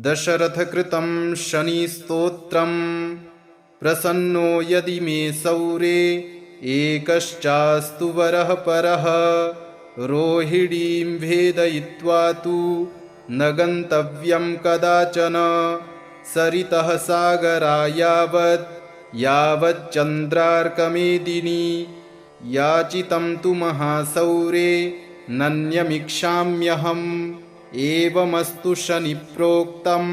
दशरथकृतं शनिस्तोत्रं प्रसन्नो यदि मे सौरे एकश्चास्तु वरः परः रोहिणीं भेदयित्वा तु न गन्तव्यं कदाचन सरितः सागरा यावच्चन्द्रार्कमेदिनी याचितं तु महासौरे नन्यमिक्षाम्यहम् एवमस्तु शनिप्रोक्तं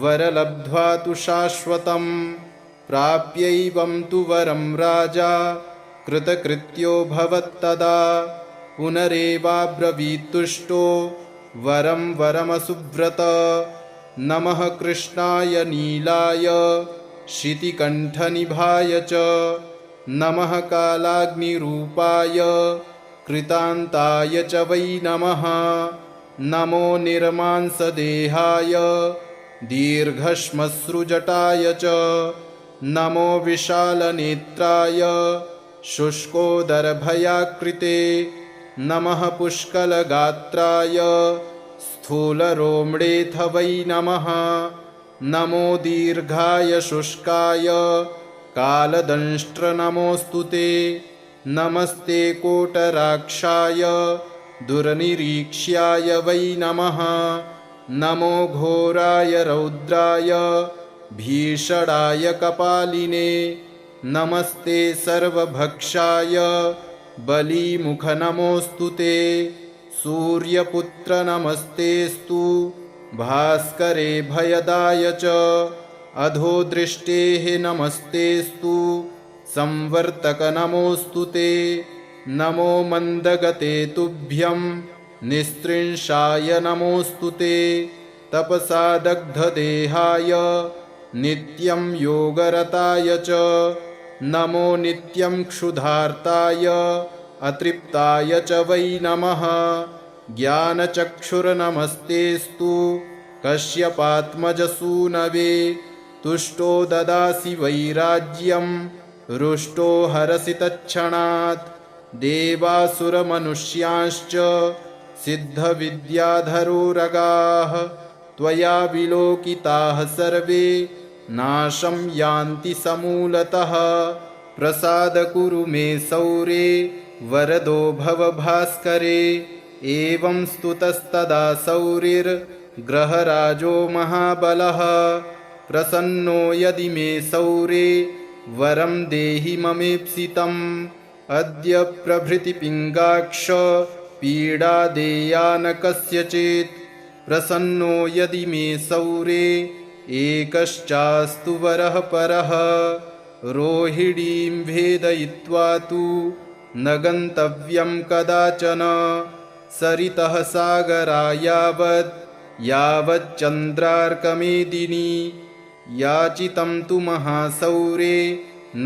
वरलब्ध्वा तु शाश्वतं प्राप्यैवं तु वरं राजा कृतकृत्यो भवत्तदा पुनरेवाब्रवीत्तुष्टो वरं वरमसुव्रत नमः कृष्णाय नीलाय शितिकण्ठनिभाय च नमः कालाग्निरूपाय कृतान्ताय च वै नमः नमो निर्मांसदेहाय दीर्घश्मश्रुजटाय च नमो विशालनेत्राय शुष्कोदरभयाकृते नमः पुष्कलगात्राय स्थूलरोम्डेऽथ वै नमः नमो दीर्घाय शुष्काय कालदंष्ट्र नमोऽस्तु ते नमस्ते कोटराक्षाय दुर्निरीक्ष्याय वै नमः नमो घोराय रौद्राय भीषणाय कपालिने नमस्ते सर्वभक्षाय बलीमुख नमोऽस्तु ते सूर्यपुत्र नमस्तेस्तु भास्करे भयदाय च अधोदृष्टेः नमस्तेस्तु संवर्तक नमोऽस्तु ते नमो मन्दगते तुभ्यं निस्त्रिंशाय नमोऽस्तु ते तपसा दग्धदेहाय नित्यं योगरताय च नमो नित्यं क्षुधार्ताय अतृप्ताय च वै नमः ज्ञानचक्षुर्नमस्तेस्तु कश्यपात्मजसूनवे तुष्टो ददासि वैराज्यं रुष्टो हरसि तत्क्षणात् देवासुरमनुष्यांश्च सिद्धविद्याधरोरगाः त्वया विलोकिताः सर्वे नाशं यान्ति समूलतः प्रसाद कुरु मे सौरे वरदो भव भास्करे एवं स्तुतस्तदा सौरिर्ग्रहराजो महाबलः प्रसन्नो यदि मे सौरे वरं देहि ममेप्सितम् अद्य प्रभृति पिङ्गाक्ष पीडा देया न कस्यचित् प्रसन्नो यदि मे सौरे एकश्चास्तु वरः परः रोहिणीं भेदयित्वा तु न गन्तव्यं कदाचन सरितः सागरा यावच्चन्द्रार्कमेदिनी याचितं तु महासौरे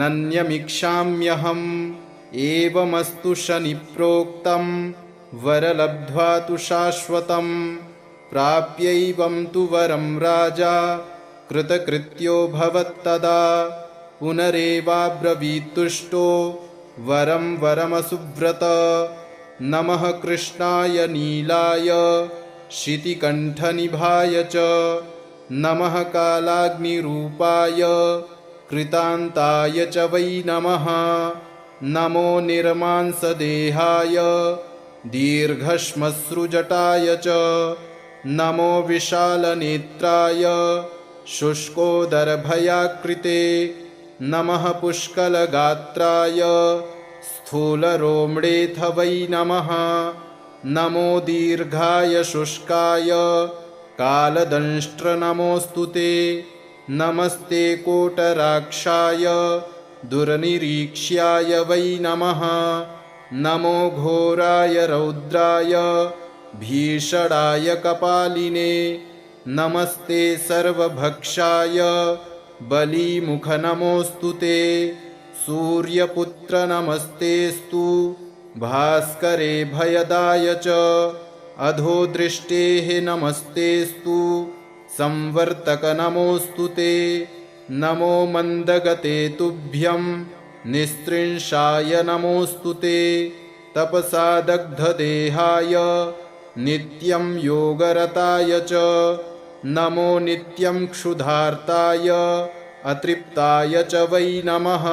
नन्यमिक्षाम्यहम् एवमस्तु शनिप्रोक्तं वरलब्ध्वा तु शाश्वतं प्राप्यैवं तु वरं राजा कृतकृत्यो भवत्तदा पुनरेवाब्रवीत्तुष्टो वरं वरमसुव्रत नमः कृष्णाय नीलाय शितिकण्ठनिभाय च नमः कालाग्निरूपाय कृतान्ताय च वै नमः नमो निर्मांसदेहाय दीर्घश्मश्रुजटाय च नमो विशालनेत्राय शुष्कोदरभयाकृते नमः पुष्कलगात्राय स्थूलरोम्डेऽथ वै नमः नमो दीर्घाय शुष्काय कालदंष्ट्र नमोऽस्तु ते नमस्ते कोटराक्षाय दुर्निरीक्ष्याय वै नमः नमो घोराय रौद्राय भीषणाय कपालिने नमस्ते सर्वभक्षाय बलीमुख नमोऽस्तु ते सूर्यपुत्र नमस्तेस्तु भास्करे भयदाय च अधोदृष्टेः नमस्तेस्तु संवर्तक नमोऽस्तु ते नमो मन्दगते तुभ्यं निस्त्रिंशाय नमोऽस्तु ते तपसा दग्धदेहाय नित्यं योगरताय च नमो नित्यं क्षुधार्ताय अतृप्ताय च वै नमः।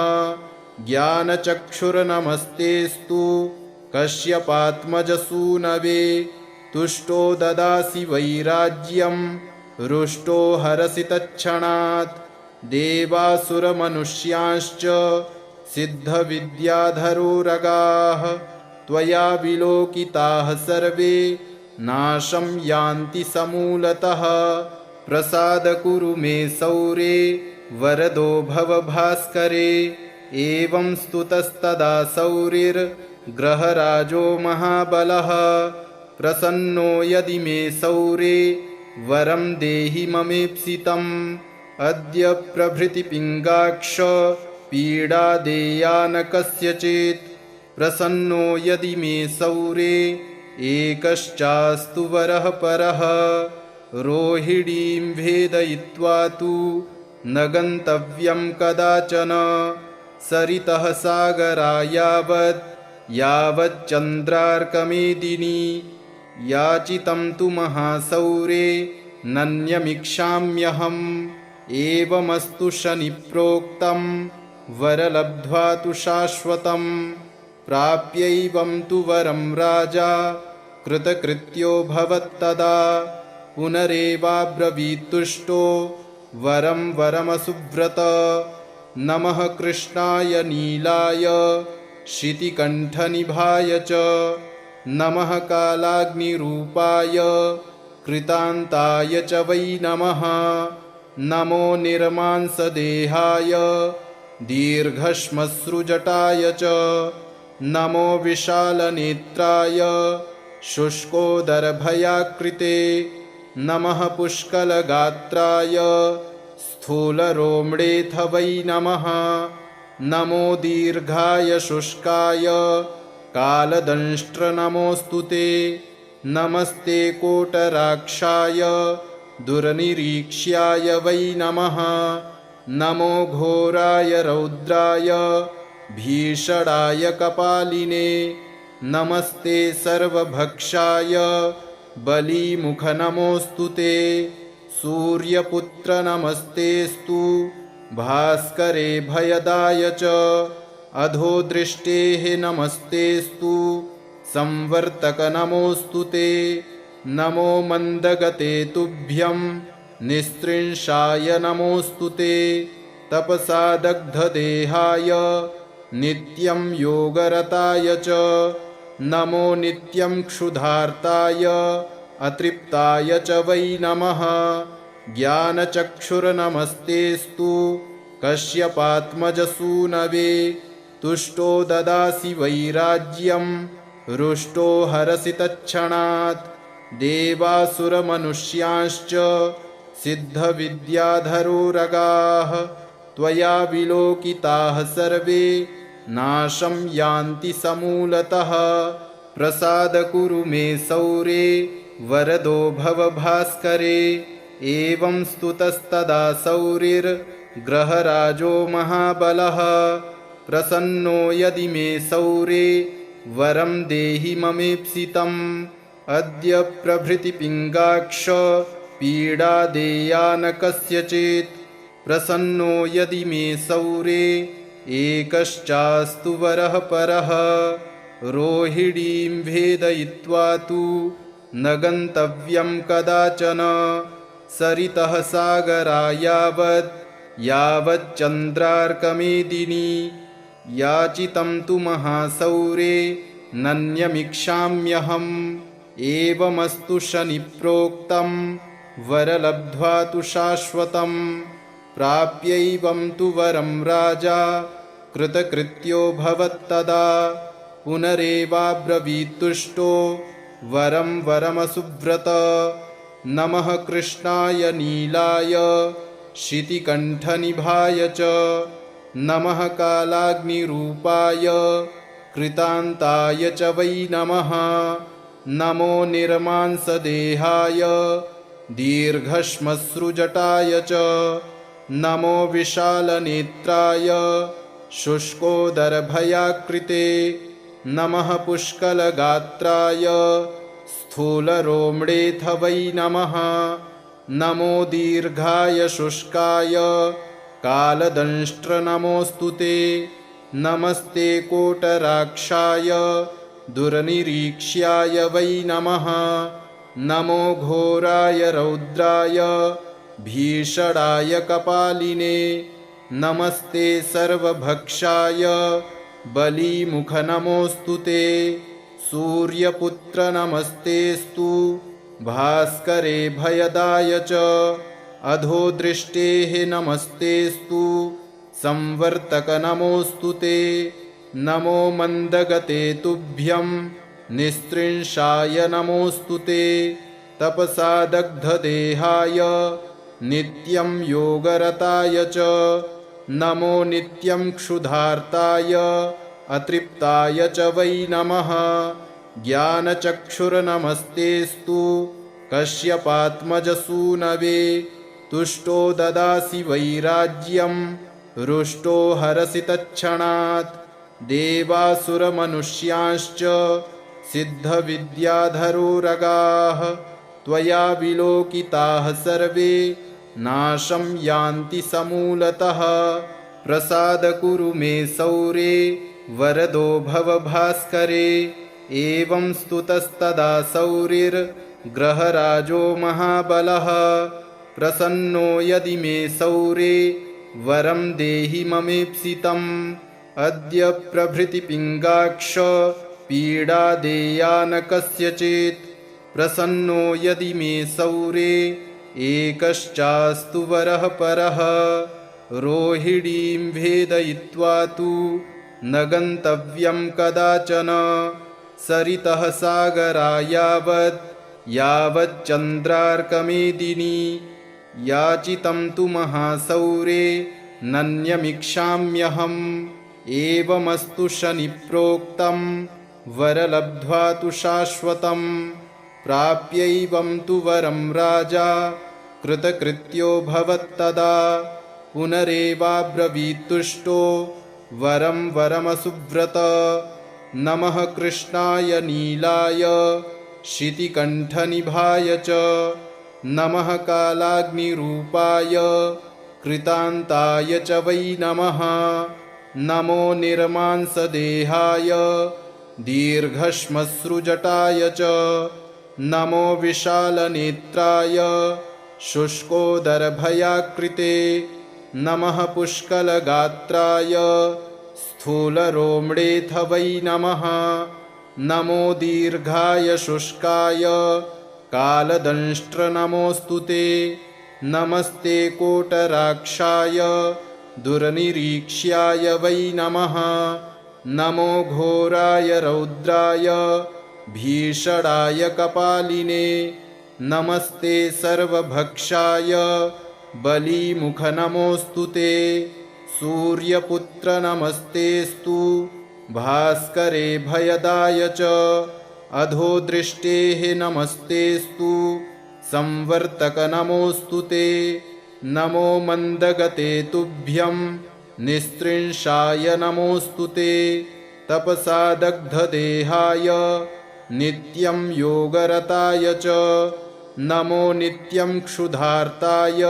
ज्ञानचक्षुर्नमस्तेऽस्तु कश्यपात्मजसूनवे। तुष्टो ददासि वैराज्यं रुष्टो हरसि तत्क्षणात्। देवासुरमनुष्यांश्च सिद्धविद्याधरोरगाः त्वया विलोकिताः सर्वे नाशं यान्ति समूलतः। प्रसाद कुरु मे सौरे वरदो भव भास्करे। एवं स्तुतस्तदा सौरिर्ग्रहराजो महाबलः। प्रसन्नो यदि मे सौरे वरं देहि ममेप्सितम्। अद्य प्रभृतिपिङ्गाक्ष पीडा देया न कस्यचित्। प्रसन्नो यदि मे सौरे एकश्चास्तु वरः परः। रोहिणीं भेदयित्वा तु न गन्तव्यं कदाचन। सरितः सागरा यावच्चन्द्रार्कमेदिनी। याचितं तु महासौरे नन्यमिक्षाम्यहम्। एवमस्तु शनिप्रोक्तं वरलब्ध्वा तु शाश्वतम्। प्राप्यैवं तु वरं राजा कृतकृत्यो भवत्तदा। पुनरेवाब्रवीत्तुष्टो वरं वरमसुव्रत। नमः कृष्णाय नीलाय शितिकण्ठनिभाय च। नमः कालाग्निरूपाय कृतान्ताय च वै नमः। नमो निर्मांसदेहाय दीर्घश्मश्रुजटाय च। नमो विशालनेत्राय शुष्कोदरभयाकृते। नमः पुष्कलगात्राय स्थूलरोम्डेऽथ वै नमः। नमो दीर्घाय शुष्काय कालदंष्ट्र नमोऽस्तु ते। नमस्ते कोटराक्षाय दुर्निरीक्ष्याय वै नमः। नमो घोराय रौद्राय भीषणाय कपालिने। नमस्ते सर्वभक्षाय बलीमुख नमोऽस्तु ते। सूर्यपुत्र नमस्तेऽस्तु भास्करे भयदाय च। अधोदृष्टेः नमस्तेऽस्तु संवर्तक नमोऽस्तु ते। नमो मन्दगते तुभ्यं निस्त्रिंशाय नमोऽस्तु ते। तपसा दग्धदेहाय नित्यं योगरताय च। नमो नित्यं क्षुधार्ताय अतृप्ताय च वै नमः। ज्ञानचक्षुर्नमस्तेऽस्तु कश्यपात्मजसूनवे। तुष्टो ददासि वैराज्यं रुष्टो हरसि तत्क्षणात्। देवासुरमनुष्यांश्च सिद्धविद्याधरोरगाः त्वया विलोकिताः सर्वे नाशं यान्ति समूलतः। प्रसाद कुरु मे सौरे वरदो भव भास्करे। एवं स्तुतस्तदा सौरिर्ग्रहराजो महाबलः। प्रसन्नो यदि मे सौरे वरं देहि ममेप्सितम्। अद्य प्रभृतिपिङ्गाक्ष पीडा देया न कस्यचित्। प्रसन्नो यदि मे सौरे एकश्चास्तु वरः परः। रोहिणीं भेदयित्वा तु न गन्तव्यं कदाचन। सरितः सागरा यावच्चन्द्रार्कमेदिनी। याचितं तु महासौरे नन्यमिक्षाम्यहम्। एवमस्तु शनिप्रोक्तं वरलब्ध्वा तु शाश्वतम्। प्राप्यैवं तु वरं राजा कृतकृत्यो भवत्तदा। पुनरेवाब्रवीत्तुष्टो वरं वरमसुव्रत। नमः कृष्णाय नीलाय शितिकण्ठनिभाय च। नमः कालाग्निरूपाय कृतान्ताय च वै नमः। नमो निर्मांसदेहाय दीर्घश्मश्रुजटाय च। नमो विशालनेत्राय शुष्कोदरभयाकृते। नमः पुष्कलगात्राय स्थूलरोम्डेऽथ वै नमः। नमो दीर्घाय शुष्काय कालदंष्ट्र नमोऽस्तु ते। नमस्ते कोटराक्षाय दुर्निरीक्ष्याय वै नमः। नमो घोराय रौद्राय भीषणाय कपालिने। नमस्ते सर्वभक्षाय बलिमुख नमोऽस्तु ते। सूर्यपुत्र नमस्तेस्तु भास्करे भयदाय च। अधोदृष्टेः नमस्तेस्तु संवर्तक नमोऽस्तु ते। नमो मन्दगते तुभ्यं निस्त्रिंशाय नमोऽस्तु ते। तपसा दग्धदेहाय नित्यं योगरताय च। नमो नित्यं क्षुधार्ताय अतृप्ताय च वै नमः। ज्ञानचक्षुर्नमस्तेस्तु कश्यपात्मजसूनवे। तुष्टो ददासि वैराज्यं रुष्टो हरसि तत्क्षणात्। देवासुरमनुष्यांश्च सिद्धविद्याधरोरगाः त्वया विलोकिताः सर्वे नाशं यान्ति समूलतः। प्रसाद कुरु मे सौरे वरदो भव भास्करे। एवं स्तुतस्तदा सौरिर्ग्रहराजो महाबलः। प्रसन्नो यदि मे सौरे वरं देहि ममेप्सितम्। अद्य प्रभृतिपिङ्गाक्ष पीडा देया न कस्यचित्। प्रसन्नो यदि मे सौरे एकश्चास्तु वरः परः। रोहिणीं भेदयित्वा तु न गन्तव्यं कदाचन। सरितः सागरायावत् यावच्चन्द्रार्कमेदिनी। याचितं तु महासौरे नन्यमिक्षाम्यहम्। एवमस्तु शनिप्रोक्तं वरलब्ध्वा तु शाश्वतम्। प्राप्यैवं तु वरं राजा कृतकृत्यो भवत्तदा। पुनरेवाब्रवीत्तुष्टो वरं वरमसुव्रत। नमः कृष्णाय नीलाय शितिकण्ठनिभाय च। नमः कालाग्निरूपाय कृतान्ताय च वै नमः। नमो निर्मांसदेहाय दीर्घश्मश्रुजटाय च। नमो विशालनेत्राय शुष्कोदरभयाकृते। नमः पुष्कलगात्राय स्थूलरोम्णेऽथ वै नमः। नमो दीर्घाय शुष्काय कालदंष्ट्र नमोऽस्तु ते। नमस्ते कोटराक्षाय दुर्निरीक्ष्याय वै नमः। नमो घोराय रौद्राय भीषणाय कपालिने। नमस्ते सर्वभक्षाय बलिमुख नमोऽस्तु ते। सूर्यपुत्र नमस्तेस्तु भास्करे भयदाय च। अधोदृष्टेः नमस्तेस्तु संवर्तक नमोऽस्तु ते। नमो मन्दगते तुभ्यं निस्त्रिंशाय नमोऽस्तु ते। तपसा दग्धदेहाय नित्यं योगरताय च। नमो नित्यं क्षुधार्ताय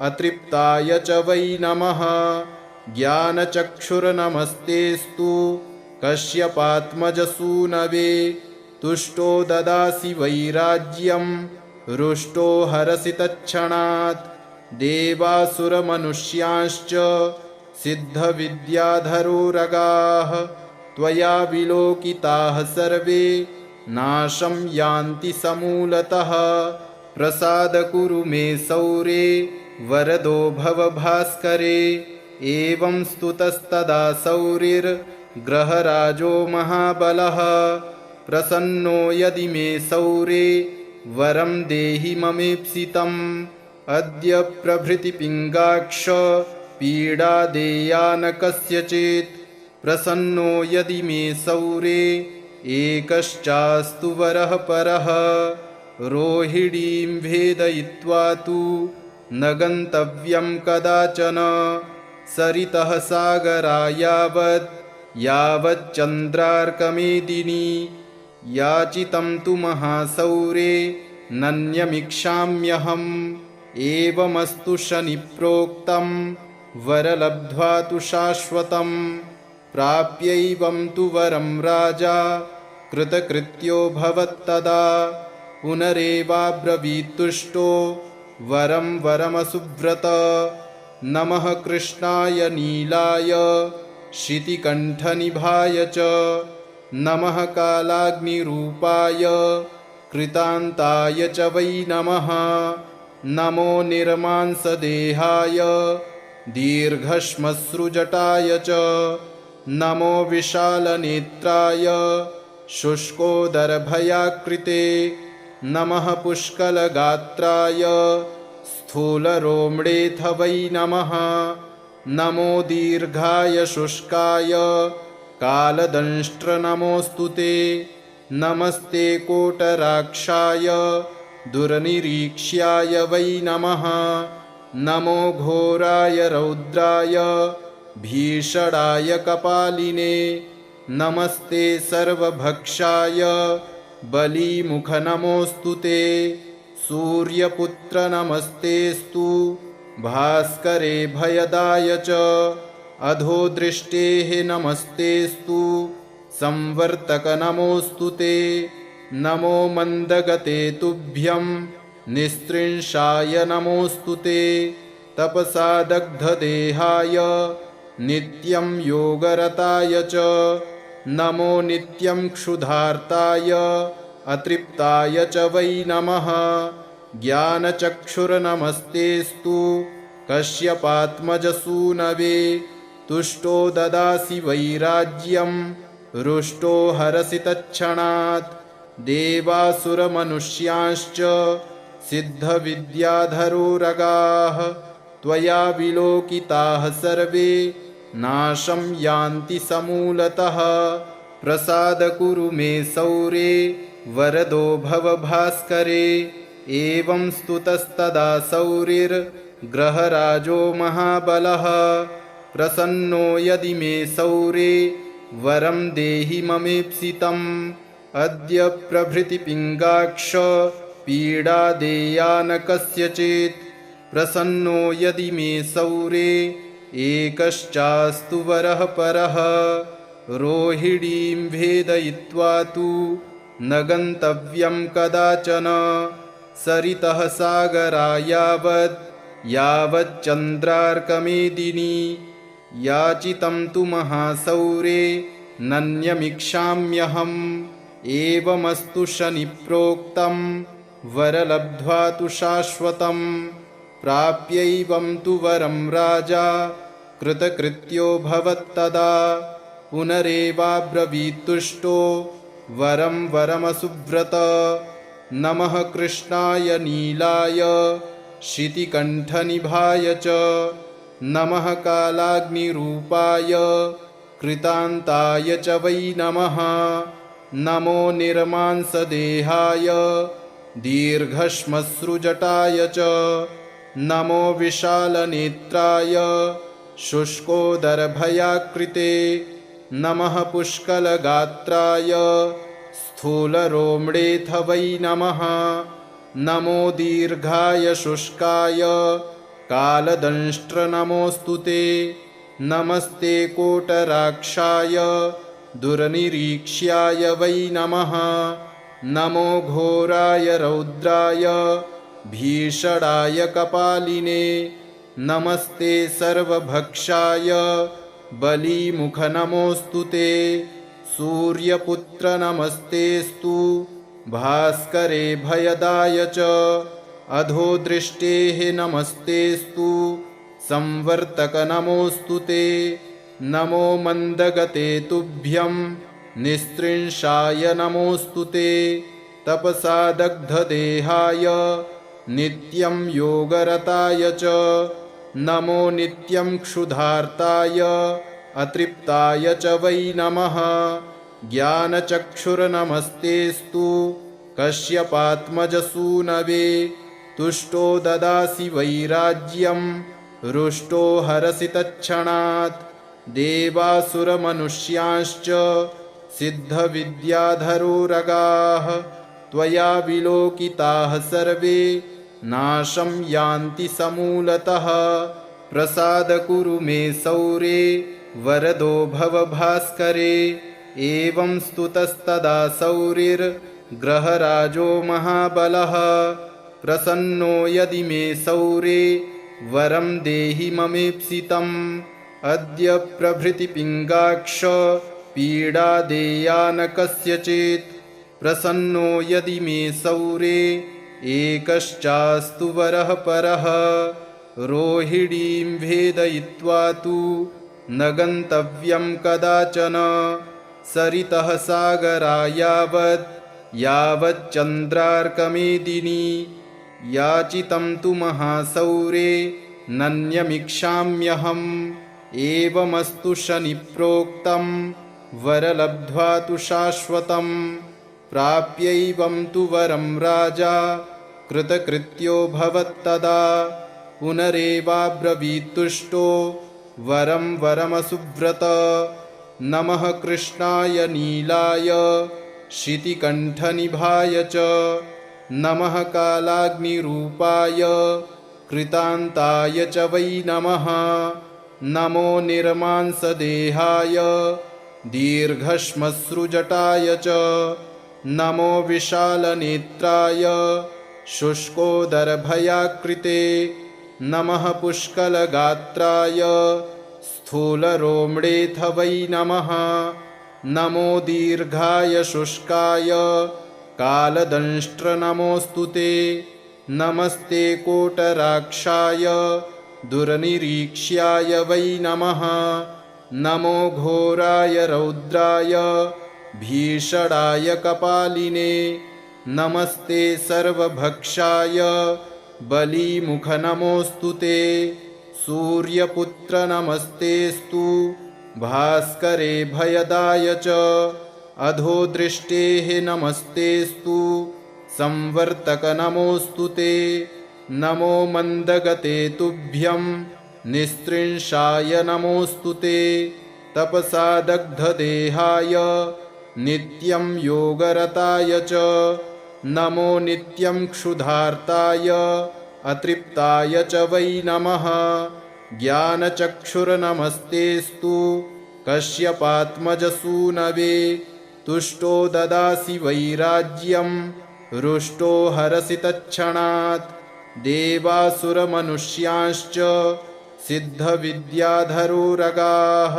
अतृप्ताय च वै नमः। ज्ञानचक्षुर्नमस्तेस्तु कश्यपात्मजसूनवे। तुष्टो ददासि वैराज्यं रुष्टो हरसि तत्क्षणात्। देवासुरमनुष्यांश्च सिद्धविद्याधरोरगाः त्वया विलोकिताः सर्वे नाशं यान्ति समूलतः। प्रसाद कुरु मे सौरे वरदो भव भास्करे। एवं स्तुतस्तदा सौरिर्ग्रहराजो महाबलः। प्रसन्नो यदि मे सौरे वरं देहि ममेप्सितम्। अद्य प्रभृतिपिङ्गाक्ष पीडा देया न कस्यचित्। प्रसन्नो यदि मे सौरे एकश्चास्तु वरः परः। रोहिणीं भेदयित्वा तु न गन्तव्यं कदाचन। सरितः सागरायावत् यावच्चन्द्रार्कमेदिनी। याचितं तु महासौरे नन्यमिक्षाम्यहम् एवमस्तु शनिप्रोक्तं वरलब्ध्वा तु शाश्वतं प्राप्यैवं तु वरं राजा कृतकृत्यो भवत्तदा पुनरेवाब्रवीत्तुष्टो वरं वरमसुव्रत नमः कृष्णाय नीलाय शितिकण्ठनिभाय च नमः कालाग्निरूपाय कृतान्ताय च वै नमः नमो निर्मांसदेहाय दीर्घश्मश्रुजटाय च नमो विशालनेत्राय शुष्कोदरभयाकृते नमः पुष्कलगात्राय स्थूलरोम्डेऽथ वै नमः नमो दीर्घाय शुष्काय कालदंष्ट्र नमोऽस्तु ते नमस्ते कोटराक्षाय दुर्निरीक्ष्याय वै नमः नमो घोराय रौद्राय भीषणाय कपालिने नमस्ते सर्वभक्षाय बलीमुख नमोऽस्तु ते सूर्यपुत्र नमस्तेस्तु भास्करे भयदाय च अधोदृष्टेः नमस्तेस्तु संवर्तक नमोऽस्तु ते नमो मन्दगते तुभ्यं निस्त्रिंशाय नमोऽस्तु ते तपसा दग्धदेहाय नित्यं योगरताय च नमो नित्यं क्षुधार्ताय अतृप्ताय च वै नमः ज्ञानचक्षुर्नमस्तेस्तु कश्यपात्मजसूनवे तुष्टो ददासि वैराज्यं रुष्टो हरसि तत्क्षणात् देवासुरमनुष्यांश्च सिद्धविद्याधरोरगाः त्वया विलोकिताः सर्वे नाशं यान्ति समूलतः प्रसाद कुरु मे सौरे वरदो भव भास्करे एवं स्तुतस्तदा सौरिर्ग्रहराजो महाबलः प्रसन्नो यदि मे सौरे वरं देहि ममेप्सितम् अद्य प्रभृति पिङ्गाक्ष पीडा देया न कस्यचित् प्रसन्नो यदि मे सौरे एकश्चास्तु वरः परः रोहिणीं भेदयित्वा तु न गन्तव्यं कदाचन सरितः सागरा यावच्चन्द्रार्कमेदिनी याचितं तु महासौरे नन्यमिक्षाम्यहम् एवमस्तु शनिप्रोक्तं वरलब्ध्वा तु शाश्वतं प्राप्यैवं तु वरं राजा कृतकृत्यो भवत्तदा पुनरेवाब्रवीत्तुष्टो वरं वरमसुव्रत नमः कृष्णाय नीलाय शितिकण्ठनिभाय च नमः कालाग्निरूपाय कृतान्ताय च वै नमः नमो निर्मांसदेहाय दीर्घश्मश्रुजटाय च नमो विशालनेत्राय शुष्कोदरभयाकृते नमः पुष्कलगात्राय स्थूलरोम्डेऽथ वै नमः नमो दीर्घाय शुष्काय कालदंष्ट्र नमोऽस्तु ते नमस्ते कोटराक्षाय दुर्निरीक्ष्याय वै नमः नमो घोराय रौद्राय भीषणाय कपालिने नमस्ते सर्वभक्षाय बलीमुख नमोऽस्तु ते सूर्यपुत्र नमस्तेस्तु भास्करे भयदाय च अधोदृष्टेः नमस्तेस्तु संवर्तक नमोऽस्तु ते नमो मन्दगते तुभ्यं निस्त्रिंशाय नमोऽस्तु ते तपसा दग्धदेहाय नित्यं योगरताय च नमो नित्यं क्षुधार्ताय अतृप्ताय च वै नमः ज्ञानचक्षुर्नमस्तेस्तु कश्यपात्मजसूनवे तुष्टो ददासि वैराज्यं रुष्टो हरसि तत्क्षणात् देवासुरमनुष्यांश्च सिद्धविद्याधरोरगाः त्वया विलोकिताः सर्वे नाशं यान्ति समूलतः। प्रसाद कुरु मे सौरे वरदो भव भास्करे। एवं स्तुतस्तदा सौरिर्ग्रहराजो महाबलः। प्रसन्नो यदि मे सौरे वरं देहि ममेप्सितम्। अद्य प्रभृति पिङ्गाक्ष पीडा देया न कस्यचित्। प्रसन्नो यदि मे सौरे एकश्चास्तु वरः परः। रोहिणीं भेदयित्वा तु न गन्तव्यं कदाचन। सरितः सागरा यावच्चन्द्रार्कमेदिनी। याचितं तु महासौरे नन्यमिक्षाम्यहम्। एवमस्तु शनिप्रोक्तं वरलब्ध्वा तु शाश्वतं। प्राप्यैवं तु वरं राजा कृतकृत्यो भवत्तदा। पुनरेवाब्रवीत्तुष्टो वरं वरमसुव्रत। नमः कृष्णाय नीलाय शितिकण्ठनिभाय च। नमः कालाग्निरूपाय कृतान्ताय च वै नमः। नमो निर्मांसदेहाय दीर्घश्मश्रुजटाय च। नमो विशालनेत्राय शुष्कोदरभयाकृते। नमः पुष्कलगात्राय स्थूलरोम्णेऽथ वै नमः। नमो दीर्घाय शुष्काय कालदंष्ट्र नमोऽस्तु ते। नमस्ते कोटराक्षाय दुर्निरीक्ष्याय वै नमः। नमो घोराय रौद्राय भीषणाय कपालिने। नमस्ते सर्वभक्षाय बलीमुख नमोऽस्तु ते। सूर्यपुत्र नमस्तेस्तु भास्करे भयदाय च। अधोदृष्टेः नमस्तेस्तु संवर्तक नमोऽस्तु ते। नमो मन्दगते तुभ्यं निस्त्रिंशाय नमोऽस्तु ते। तपसा दग्धदेहाय नित्यं योगरताय च। नमो नित्यं क्षुधार्ताय अतृप्ताय च वै नमः। ज्ञानचक्षुर्नमस्तेस्तु कश्यपात्मजसूनवे। तुष्टो ददासि वैराज्यं रुष्टो हरसि तत्क्षणात्। देवासुरमनुष्यांश्च सिद्धविद्याधरोरगाः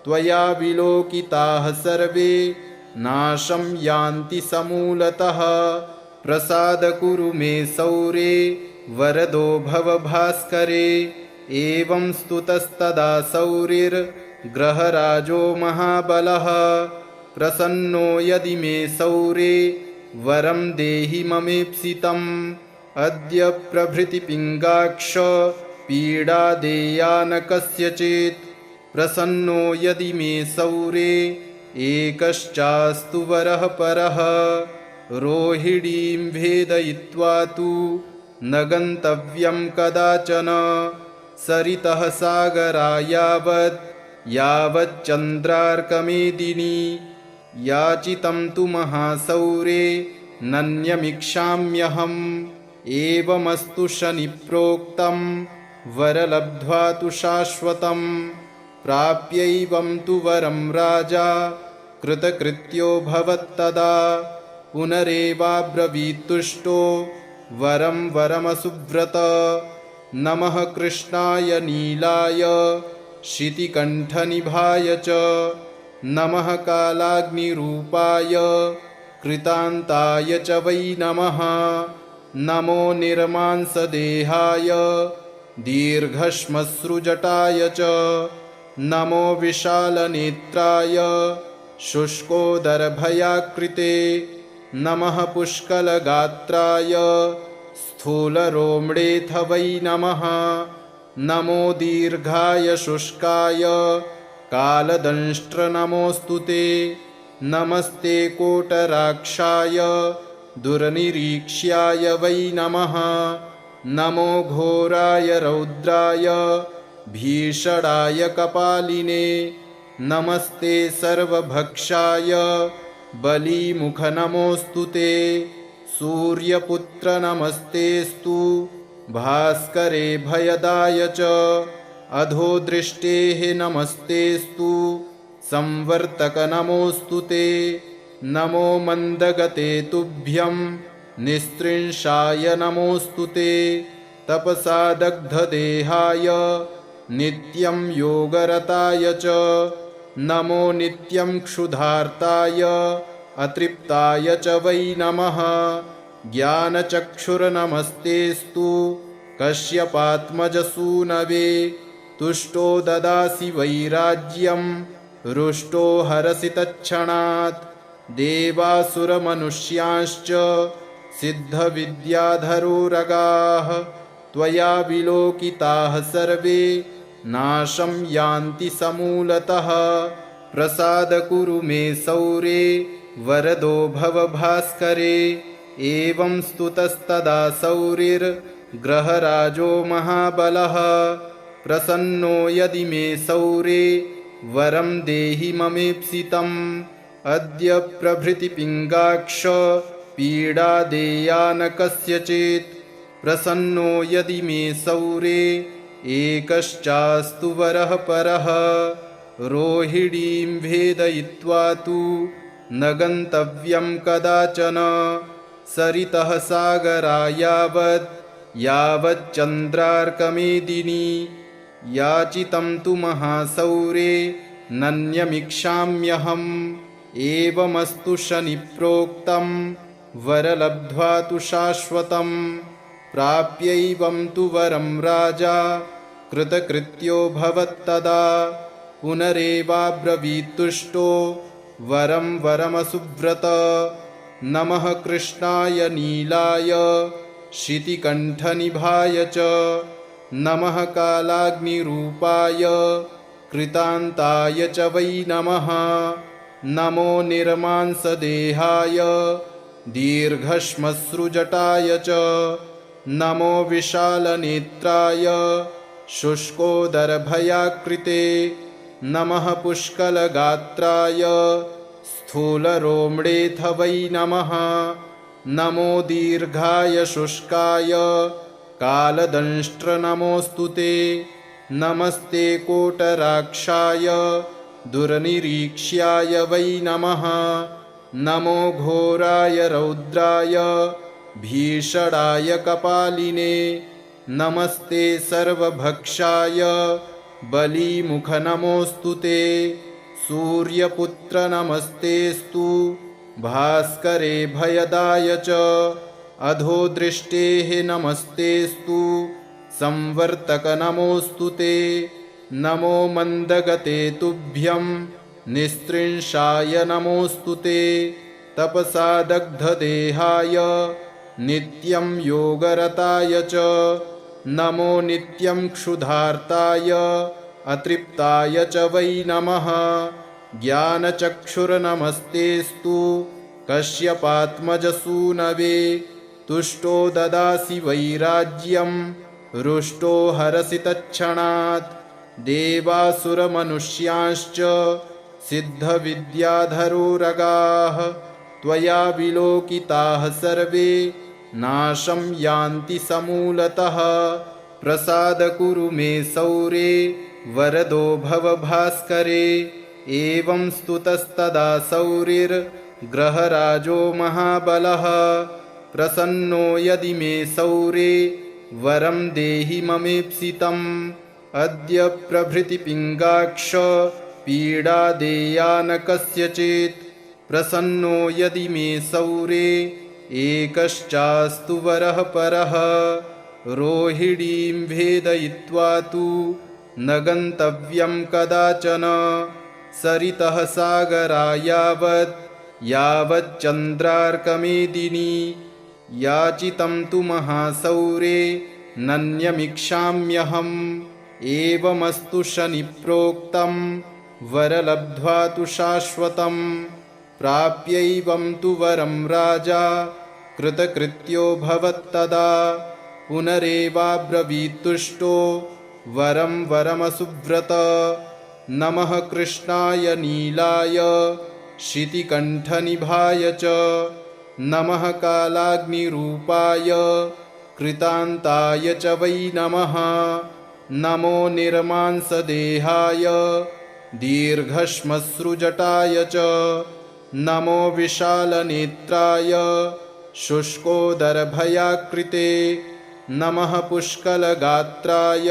त्वया विलोकिताः सर्वे नाशं यान्ति समूलतः। प्रसाद कुरु मे सौरे वरदो भव भास्करे। एवं स्तुतस्तदा सौरिर्ग्रहराजो महाबलः। प्रसन्नो यदि मे सौरे वरं देहि ममेप्सितम्। अद्य प्रभृति पिङ्गाक्ष पीडा देया न कस्यचित्। प्रसन्नो यदि मे सौरे एकश्चास्तु वरः परः। रोहिणीं भेदयित्वा तु न गन्तव्यं कदाचन। सरितः सागरा यावच्चन्द्रार्कमेदिनी। याचितं तु महासौरे नन्यमिक्षाम्यहम्। एवमस्तु शनिप्रोक्तं वरलब्ध्वा तु शाश्वतं। प्राप्यैवं तु वरं राजा कृतकृत्यो भवत्तदा। पुनरेवाब्रवीत्तुष्टो वरं वरमसुव्रत। नमः कृष्णाय नीलाय शितिकण्ठनिभाय च। नमः कालाग्निरूपाय कृतान्ताय च वै नमः। नमो निर्मांसदेहाय दीर्घश्मश्रुजटाय च। नमो विशालनेत्राय शुष्कोदरभयाकृते। नमः पुष्कलगात्राय स्थूलरोम्णेऽथ वै नमः। नमो दीर्घाय शुष्काय कालदंष्ट्र नमोऽस्तु ते। नमस्ते कोटराक्षाय दुर्निरीक्ष्याय वै नमः। नमो घोराय रौद्राय भीषणाय कपालिने। नमस्ते सर्वभक्षाय बलीमुख नमोऽस्तु ते। सूर्यपुत्र नमस्तेस्तु भास्करे भयदाय च अधोदृष्टेः नमस्तेस्तु संवर्तक नमोऽस्तु ते नमो मन्दगते तुभ्यं निस्त्रिंशाय नमोऽस्तु ते तपसा दग्धदेहाय नित्यं योगरताय च नमो नित्यं क्षुधार्ताय अतृप्ताय च वै नमः ज्ञानचक्षुर्नमस्तेस्तु कश्यपात्मजसूनवे तुष्टो ददासि वैराज्यं रुष्टो हरसि तत्क्षणात् देवासुरमनुष्यांश्च सिद्धविद्याधरोरगाः त्वया विलोकिताः सर्वे नाशं यान्ति समूलतः प्रसाद कुरु मे सौरे वरदो भव भास्करे एवं स्तुतस्तदा सौरिर्ग्रहराजो महाबलः प्रसन्नो यदि मे सौरे वरं देहि ममेप्सितम् अद्य प्रभृतिपिङ्गाक्ष पीडा देया न कस्यचित् प्रसन्नो यदि मे सौरे एकश्चास्तु वरः परः रोहिणीं भेदयित्वा तु न गन्तव्यं कदाचन सरितः सागरा यावच्चन्द्रार्कमेदिनी याचितं तु महासौरे नन्यमिक्षाम्यहम् एवमस्तु शनिप्रोक्तं वरलब्ध्वा तु शाश्वतं प्राप्यैवं तु वरं राजा कृतकृत्यो भवत्तदा पुनरेवाब्रवीत्तुष्टो वरं वरमसुव्रत नमः कृष्णाय नीलाय शितिकण्ठनिभाय च नमः कालाग्निरूपाय कृतान्ताय च वै नमः नमो निर्मांसदेहाय दीर्घश्मश्रुजटाय च नमो विशालनेत्राय शुष्कोदरभयाकृते नमः पुष्कलगात्राय स्थूलरोम्डेऽथ वै नमः नमो दीर्घाय शुष्काय कालदंष्ट्रनमोऽस्तु ते नमस्ते कोटराक्षाय दुर्निरीक्ष्याय वै नमः नमो घोराय रौद्राय भीषणाय कपालिने नमस्ते सर्वभक्षाय बलीमुखनमोऽस्तु ते सूर्यपुत्र नमस्तेस्तु भास्करे भयदाय च अधोदृष्टेः नमस्तेस्तु संवर्तक नमोऽस्तु ते नमो मन्दगते तुभ्यं निस्त्रिंशाय नमोऽस्तु ते तपसा दग्धदेहाय नित्यं योगरताय च नमो नित्यं क्षुधार्ताय अतृप्ताय च वै नमः ज्ञानचक्षुर्नमस्तेस्तु कश्यपात्मजसूनवे तुष्टो ददासि वैराज्यं रुष्टो हरसि तत्क्षणात् देवासुरमनुष्यांश्च सिद्धविद्याधरोरगाः त्वया विलोकिताः सर्वे नाशं यान्ति समूलतः प्रसाद कुरु मे सौरे वरदो भव भास्करे एवं स्तुतस्तदा सौरिर्ग्रहराजो महाबलः प्रसन्नो यदि मे सौरे वरं देहि ममेप्सितम् अद्य प्रभृतिपिङ्गाक्ष पीडा देया न कस्यचित् प्रसन्नो यदि मे सौरे एकश्चास्तु वरः परः रोहिणीं भेदयित्वा तु न गन्तव्यं कदाचन सरितः सागरा यावच्चन्द्रार्कमेदिनी याचितं तु महासौरे नन्यमिक्षाम्यहम् एवमस्तु शनिप्रोक्तं वरलब्ध्वा तु शाश्वतं प्राप्यैवं तु वरं राजा कृतकृत्यो भवत्तदा पुनरेवाब्रवीत्तुष्टो वरं वरमसुव्रत नमः कृष्णाय नीलाय शितिकण्ठनिभाय च नमः कालाग्निरूपाय कृतान्ताय च वै नमः। नमो निर्मांसदेहाय दीर्घश्मश्रुजटाय च। नमो विशालनेत्राय शुष्कोदरभयाकृते। नमः पुष्कलगात्राय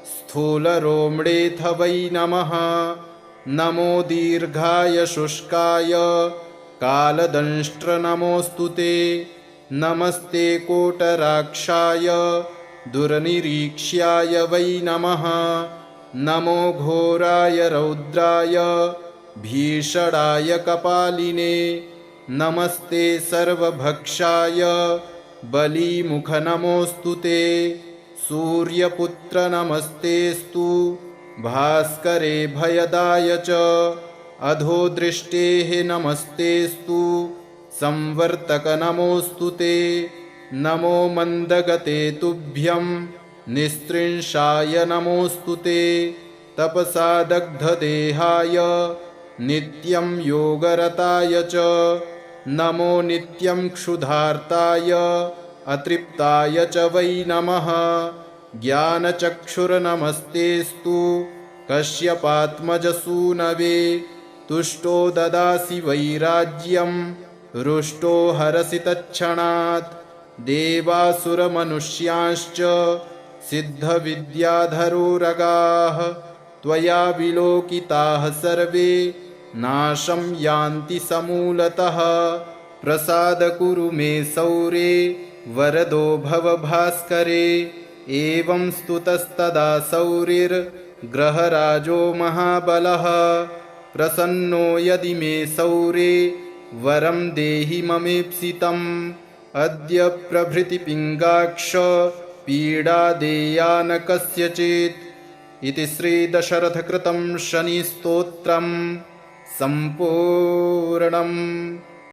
स्थूलरोम्डेऽथ वै नमः। नमो दीर्घाय शुष्काय कालदंष्ट्र नमोऽस्तु ते। नमस्ते कोटराक्षाय दुर्निरीक्ष्याय वै नमः। नमो घोराय रौद्राय भीषणाय कपालिने। नमस्ते सर्वभक्षाय बलीमुख नमोऽस्तु ते। सूर्यपुत्र नमस्तेऽस्तु भास्करे भयदाय च। अधोदृष्टेः नमस्तेऽस्तु संवर्तक नमोऽस्तु ते। नमो मन्दगते तुभ्यं निस्त्रिंशाय नमोऽस्तु ते। तपसा दग्धदेहाय नित्यं योगरताय च। नमो नित्यं क्षुधार्ताय अतृप्ताय च वै नमः। ज्ञानचक्षुर्नमस्तेऽस्तु कश्यपात्मजसूनवे। तुष्टो ददासि वैराज्यं रुष्टो हरसि तत्क्षणात्। देवासुरमनुष्यांश्च सिद्धविद्याधरोरगाः त्वया विलोकिताः सर्वे नाशं यान्ति समूलतः। प्रसाद कुरु मे सौरे वरदो भव भास्करे। एवं स्तुतस्तदा सौरिर्ग्रहराजो महाबलः। प्रसन्नो यदि मे सौरे वरं देहि ममेप्सितम्। अद्य प्रभृति पिङ्गाक्ष पीडा देया न कस्यचित्। इति श्रीदशरथकृतं शनिस्तोत्रम् सम्पूर्णम्।